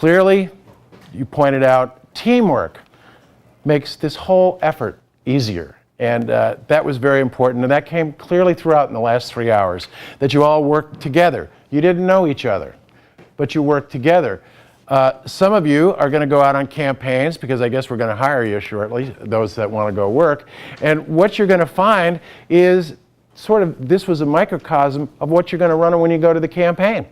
Clearly, you pointed out, teamwork makes this whole effort easier. And that was very important, and that came clearly throughout in the last 3 hours, that you all worked together. You didn't know each other, but you worked together. Some of you are going to go out on campaigns, because I guess we're going to hire you shortly, those that want to go work. And what you're going to find is sort of, this was a microcosm of what you're going to run when you go to the campaign.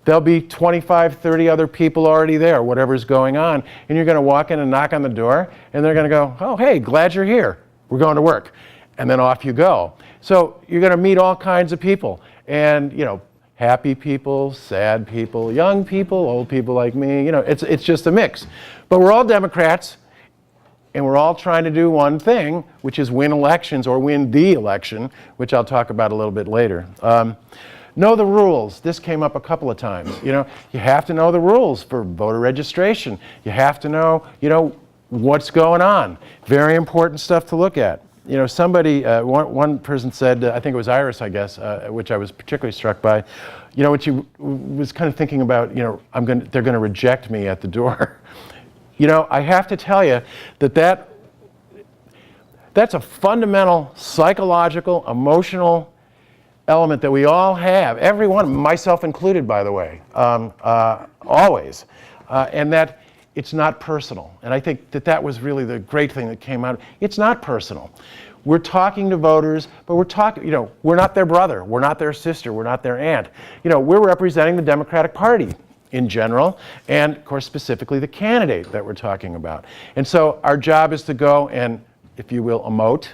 There'll be 25, 30 other people already there, whatever's going on, and you're going to walk in and knock on the door, and they're going to go, oh, hey, glad you're here. We're going to work. And then off you go. So you're going to meet all kinds of people, and, you know, happy people, sad people, young people, old people like me, you know, it's just a mix. But we're all Democrats, and we're all trying to do one thing, which is win elections, or win the election, which I'll talk about a little bit later. Know the rules. This came up a couple of times. You know, you have to know the rules for voter registration. You have to know, you know, what's going on. Very important stuff to look at. You know, somebody, one person said, I think it was Iris, I guess, which I was particularly struck by, you know, when she was kind of thinking about, you know, they're going to reject me at the door. You know, I have to tell you that's a fundamental psychological, emotional element that we all have, everyone, myself included, by the way, always, and that it's not personal. And I think that was really the great thing that came out. It's not personal. We're talking to voters, but we're talking, you know, we're not their brother, we're not their sister, we're not their aunt. You know, we're representing the Democratic Party in general, and of course specifically the candidate that we're talking about. And so our job is to go and, if you will, emote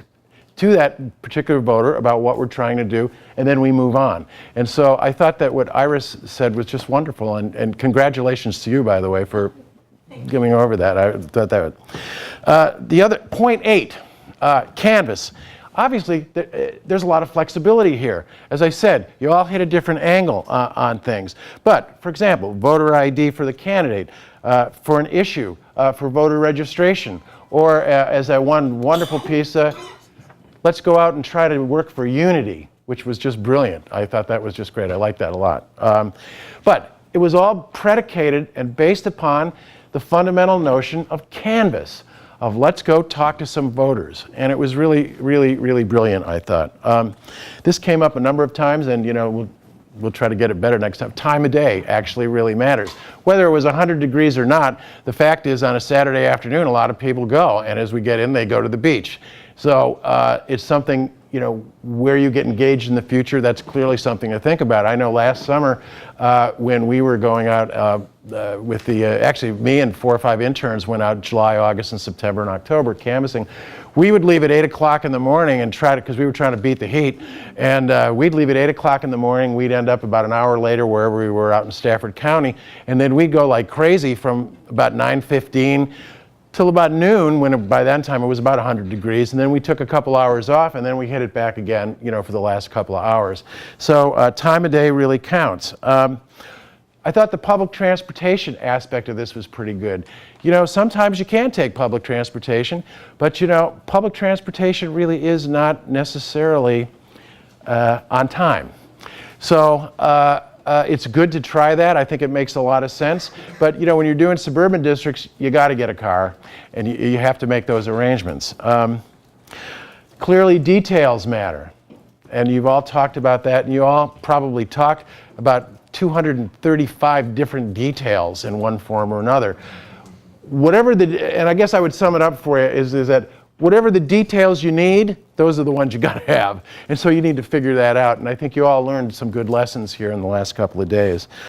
to that particular voter about what we're trying to do, and then we move on. And so I thought that what Iris said was just wonderful, and congratulations to you, by the way, for giving over that. I thought that would. The other, point 8, canvas. Obviously, there's a lot of flexibility here. As I said, you all hit a different angle on things. But, for example, voter ID for the candidate, for an issue, for voter registration, or as that one wonderful piece, let's go out and try to work for unity, which was just brilliant. I thought that was just great. I liked that a lot. But it was all predicated and based upon the fundamental notion of canvas, of let's go talk to some voters. And it was really, really, really brilliant, I thought. This came up a number of times, and, you know, we'll try to get it better next time. Time of day actually really matters. Whether it was 100 degrees or not, the fact is on a Saturday afternoon, a lot of people go, and as we get in, they go to the beach. So it's something, you know, where you get engaged in the future, that's clearly something to think about. I know last summer when we were going out with the, actually me and 4 or 5 interns went out July, August, and September and October canvassing. We would leave at 8 o'clock in the morning and try to, because we were trying to beat the heat, and we'd leave at 8 o'clock in the morning. We'd end up about an hour later wherever we were out in Stafford County, and then we'd go like crazy from about 9:15 till about noon, when by that time it was about 100 degrees, and then we took a couple hours off, and then we hit it back again, you know, for the last couple of hours. So time of day really counts. I thought the public transportation aspect of this was pretty good. You know, sometimes you can take public transportation, but, you know, public transportation really is not necessarily on time. So it's good to try that. I think it makes a lot of sense. But, you know, when you're doing suburban districts, you got to get a car, and you have to make those arrangements. Clearly, details matter. And you've all talked about that, and you all probably talked about 235 different details in one form or another. Whatever and I guess I would sum it up for you is that whatever the details you need, those are the ones you got to have. And so you need to figure that out. And I think you all learned some good lessons here in the last couple of days.